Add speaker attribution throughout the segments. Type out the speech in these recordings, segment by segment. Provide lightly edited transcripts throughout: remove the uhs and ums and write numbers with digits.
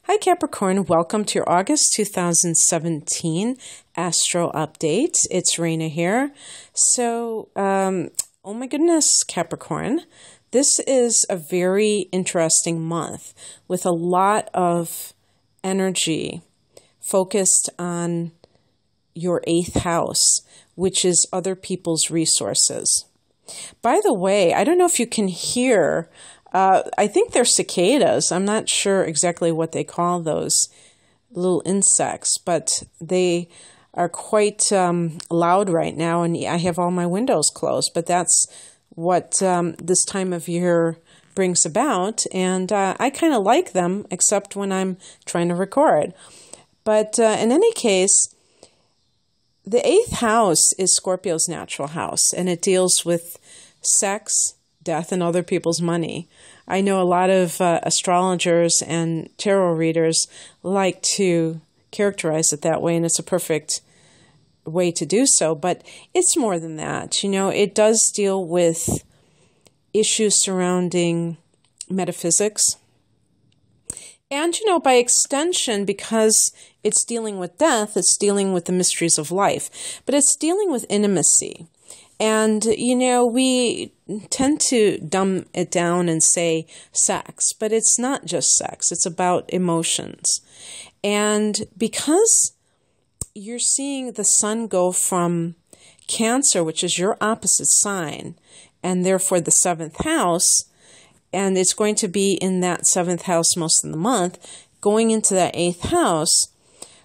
Speaker 1: Hi Capricorn, welcome to your August 2017 Astro Update. It's Raina here. So, oh my goodness, Capricorn, this is a very interesting month with a lot of energy focused on your 8th house, which is other people's resources. By the way, I don't know if you can hear, I think they're cicadas. I'm not sure exactly what they call those little insects, but they are quite loud right now, and I have all my windows closed. But that's what this time of year brings about, and I kind of like them, except when I'm trying to record. But in any case, the 8th house is Scorpio's natural house, and it deals with sex, death, and other people's money. I know a lot of astrologers and tarot readers like to characterize it that way, and it's a perfect way to do so, but it's more than that. You know, it does deal with issues surrounding metaphysics. And, you know, by extension, because it's dealing with death, it's dealing with the mysteries of life, but it's dealing with intimacy. And, you know, we tend to dumb it down and say sex, but it's not just sex. It's about emotions. And because you're seeing the sun go from Cancer, which is your opposite sign, and therefore the 7th house, and it's going to be in that 7th house most of the month, going into that 8th house,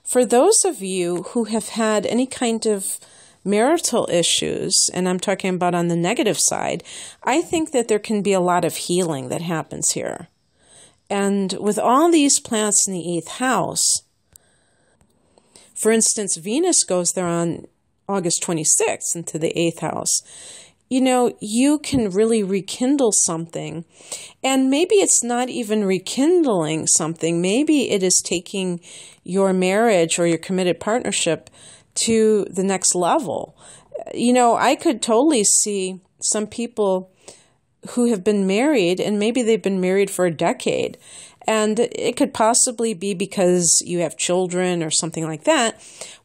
Speaker 1: for those of you who have had any kind of marital issues, and I'm talking about on the negative side, I think that there can be a lot of healing that happens here. And with all these planets in the 8th house, for instance, Venus goes there on August 26th into the 8th house. You know, you can really rekindle something, and maybe it's not even rekindling something. Maybe it is taking your marriage or your committed partnership to the next level. You know, I could totally see some people who have been married, and maybe they've been married for a decade, and it could possibly be because you have children or something like that,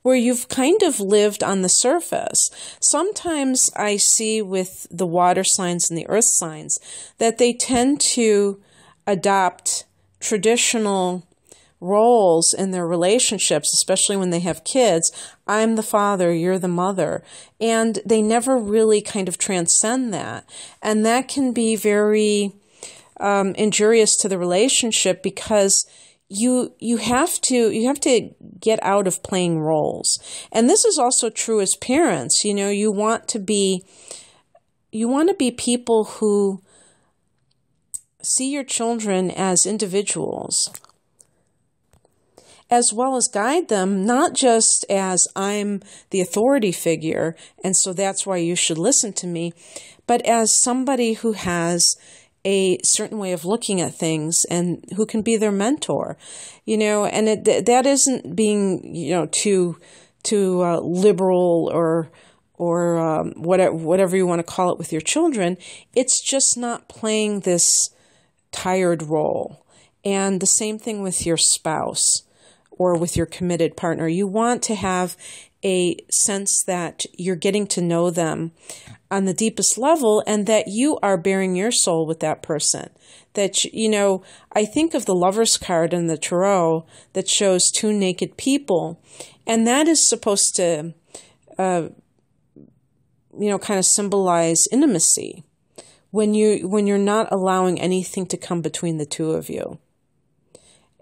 Speaker 1: where you've kind of lived on the surface. Sometimes I see with the water signs and the earth signs that they tend to adopt traditional roles in their relationships, especially when they have kids. I'm the father, you're the mother. And they never really kind of transcend that. And that can be very injurious to the relationship, because you have to get out of playing roles. And this is also true as parents. You know, you want to be people who see your children as individuals, as well as guide them, not just as I'm the authority figure, and so that's why you should listen to me, but as somebody who has a certain way of looking at things and who can be their mentor, you know, and that isn't being, you know, too liberal or whatever you want to call it with your children. It's just not playing this tired role. And the same thing with your spouse or with your committed partner. You want to have a sense that you're getting to know them on the deepest level, and that you are bearing your soul with that person. That, you know, I think of the Lover's card in the Tarot that shows 2 naked people, and that is supposed to, you know, kind of symbolize intimacy when you're not allowing anything to come between the two of you.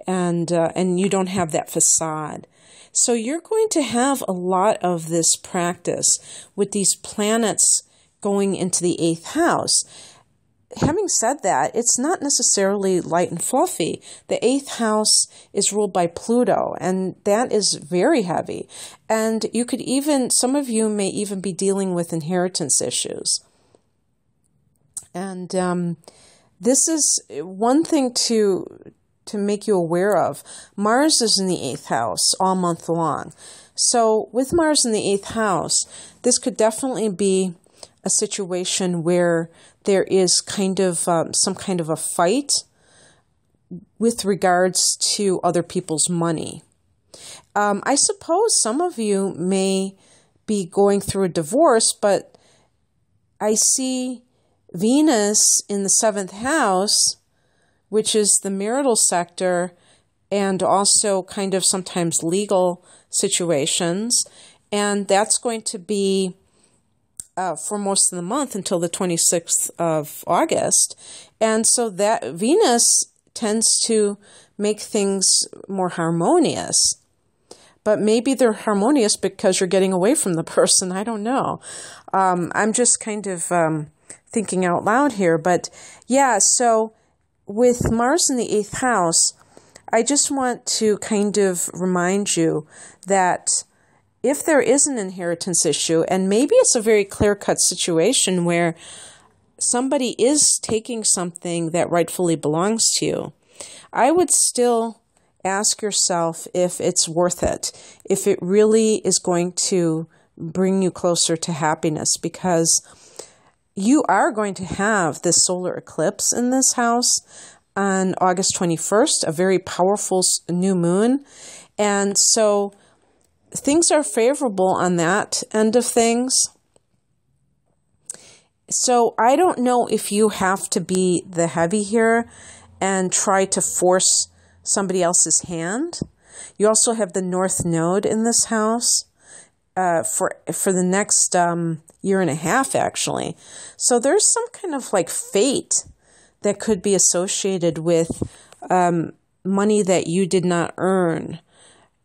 Speaker 1: And you don't have that facade. So you're going to have a lot of this practice with these planets going into the 8th house. Having said that, it's not necessarily light and fluffy. The 8th house is ruled by Pluto, and that is very heavy. And you could even, some of you may even be dealing with inheritance issues. And this is one thing to make you aware of. Mars is in the 8th house all month long. So with Mars in the 8th house, this could definitely be a situation where there is kind of some kind of a fight with regards to other people's money. I suppose some of you may be going through a divorce, but I see Venus in the 7th house, which is the marital sector, and also kind of sometimes legal situations. And that's going to be for most of the month until the 26th of August. And so that Venus tends to make things more harmonious. But maybe they're harmonious because you're getting away from the person. I don't know. I'm just kind of thinking out loud here. But yeah, so with Mars in the 8th house, I just want to kind of remind you that if there is an inheritance issue, and maybe it's a very clear-cut situation where somebody is taking something that rightfully belongs to you, I would still ask yourself if it's worth it, if it really is going to bring you closer to happiness, because you are going to have this solar eclipse in this house on August 21st, a very powerful new moon. And so things are favorable on that end of things. So I don't know if you have to be the heavy here and try to force somebody else's hand. You also have the North Node in this house for the next year and a half, actually. So there's some kind of like fate that could be associated with money that you did not earn.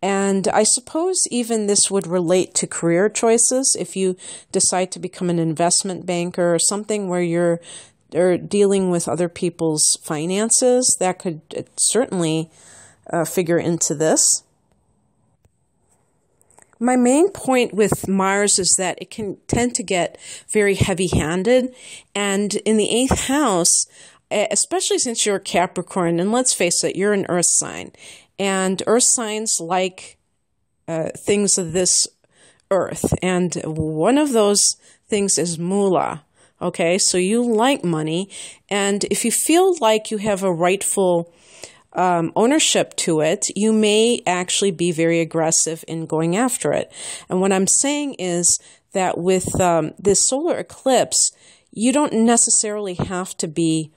Speaker 1: And I suppose even this would relate to career choices. If you decide to become an investment banker or something where you're dealing with other people's finances, that could certainly figure into this. My main point with Mars is that it can tend to get very heavy-handed. And in the 8th house, especially since you're a Capricorn, and let's face it, you're an earth sign. And earth signs like things of this earth. And one of those things is moolah. Okay, so you like money. And if you feel like you have a rightful ownership to it, you may actually be very aggressive in going after it. And what I'm saying is that with this solar eclipse, you don't necessarily have to be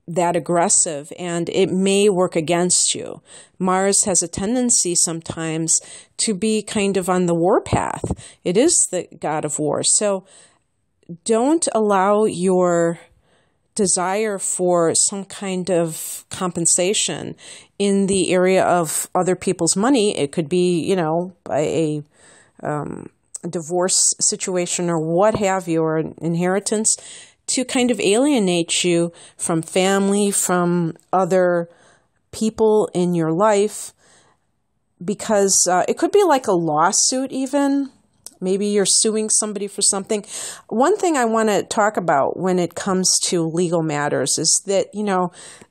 Speaker 1: that aggressive, and it may work against you. Mars has a tendency sometimes to be kind of on the war path. It is the god of war. So don't allow your desire for some kind of compensation in the area of other people's money. It could be, a divorce situation or what have you, or an inheritance, to kind of alienate you from family, from other people in your life, because it could be like a lawsuit even. Maybe you're suing somebody for something. One thing I want to talk about when it comes to legal matters is that,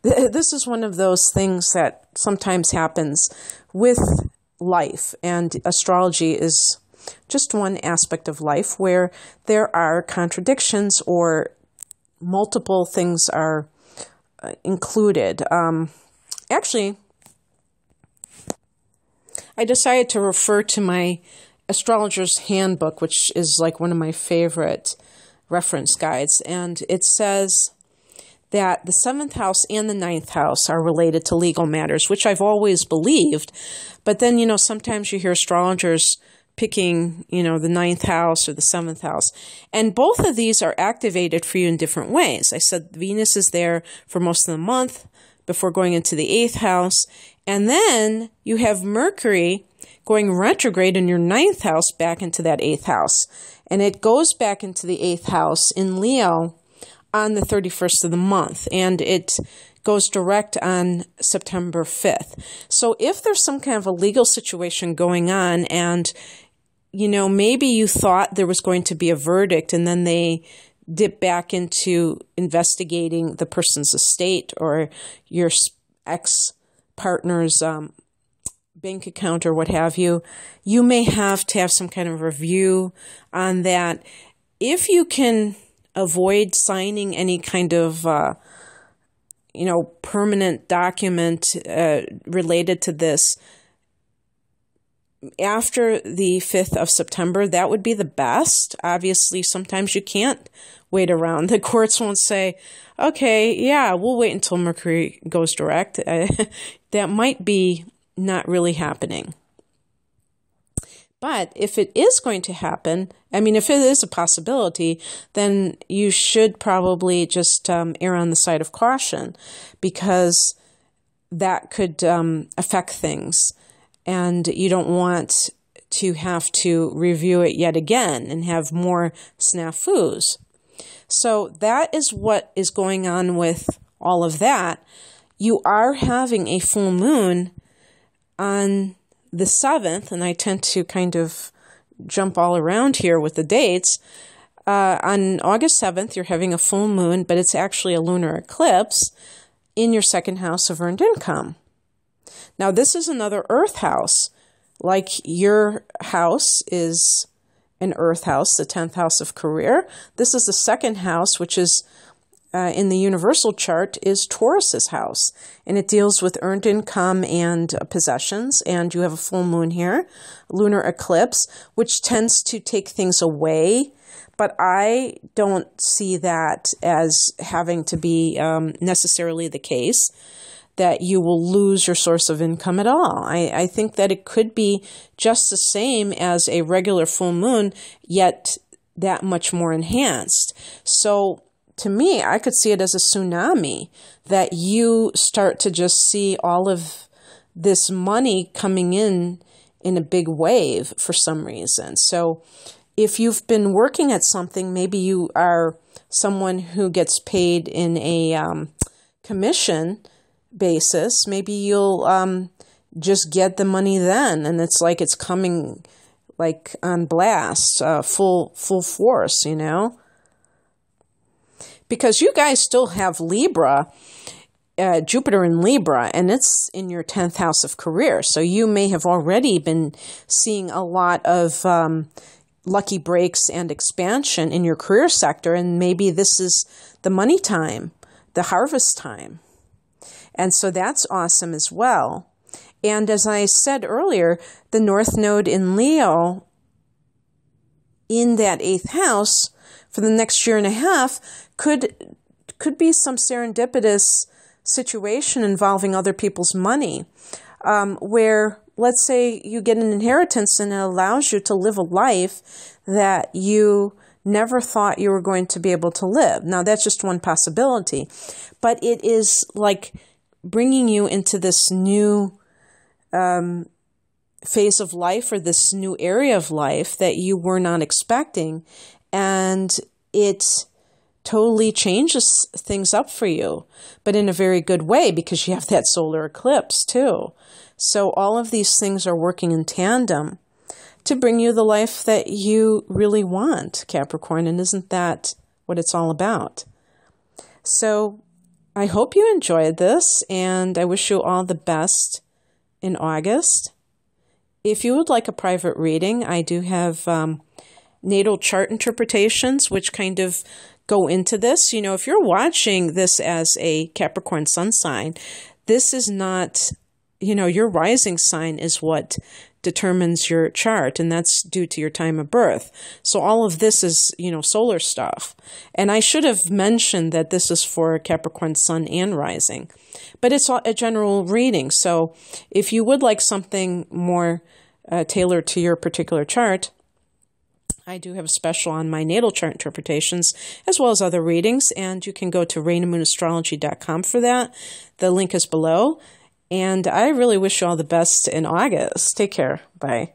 Speaker 1: this is one of those things that sometimes happens with life, and astrology is just one aspect of life where there are contradictions or multiple things are included. Actually, I decided to refer to my Astrologer's Handbook, which is like one of my favorite reference guides. And it says that the 7th house and the 9th house are related to legal matters, which I've always believed. But then, sometimes you hear astrologers picking, the 9th house or the 7th house. And both of these are activated for you in different ways. I said Venus is there for most of the month before going into the 8th house. And then you have Mercury going retrograde in your 9th house back into that 8th house. And it goes back into the 8th house in Leo on the 31st of the month. And it goes direct on September 5th. So if there's some kind of a legal situation going on and maybe you thought there was going to be a verdict and then they dip back into investigating the person's estate or your ex-partner's bank account or what have you, you may have to have some kind of review on that. If you can avoid signing any kind of, permanent document related to this after the 5th of September, that would be the best. Obviously, sometimes you can't wait around. The courts won't say, okay, yeah, we'll wait until Mercury goes direct. That might be not really happening. But if it is going to happen, if it is a possibility, then you should probably just err on the side of caution, because that could affect things. And you don't want to have to review it yet again and have more snafus. So that is what is going on with all of that. You are having a full moon on the 7th, and I tend to kind of jump all around here with the dates. On August 7th, you're having a full moon, but it's actually a lunar eclipse in your second house of earned income. Now, this is another earth house. Like your house is an earth house, the 10th house of career. This is the second house, which is in the universal chart, is Taurus's house. And it deals with earned income and possessions. And you have a full moon here, lunar eclipse, which tends to take things away. But I don't see that as having to be necessarily the case, that you will lose your source of income at all. I think that it could be just the same as a regular full moon, yet that much more enhanced. So to me, I could see it as a tsunami, that you start to just see all of this money coming in a big wave for some reason. So if you've been working at something, maybe you are someone who gets paid in a commission basis, maybe you'll just get the money then, and it's like it's coming like on blast, full force, because you guys still have Libra, Jupiter in Libra, and it's in your 10th house of career. So you may have already been seeing a lot of lucky breaks and expansion in your career sector, and maybe this is the money time, the harvest time. And so that's awesome as well. And as I said earlier, the North Node in Leo in that 8th house for the next year and a half could be some serendipitous situation involving other people's money, where, let's say, you get an inheritance and it allows you to live a life that you never thought you were going to be able to live. Now, that's just one possibility, but it is like bringing you into this new phase of life, or this new area of life that you were not expecting. And it totally changes things up for you, but in a very good way, because you have that solar eclipse too. So all of these things are working in tandem to bring you the life that you really want, Capricorn. And isn't that what it's all about? So I hope you enjoyed this, and I wish you all the best in August. If you would like a private reading, I do have natal chart interpretations, which kind of go into this. If you're watching this as a Capricorn sun sign, this is not, your rising sign is what determines your chart, and that's due to your time of birth. So all of this is, solar stuff. And I should have mentioned that this is for Capricorn sun and rising, but it's a general reading. So if you would like something more tailored to your particular chart, I do have a special on my natal chart interpretations, as well as other readings, and you can go to rainamoonastrology.com for that. The link is below. And I really wish you all the best in August. Take care. Bye.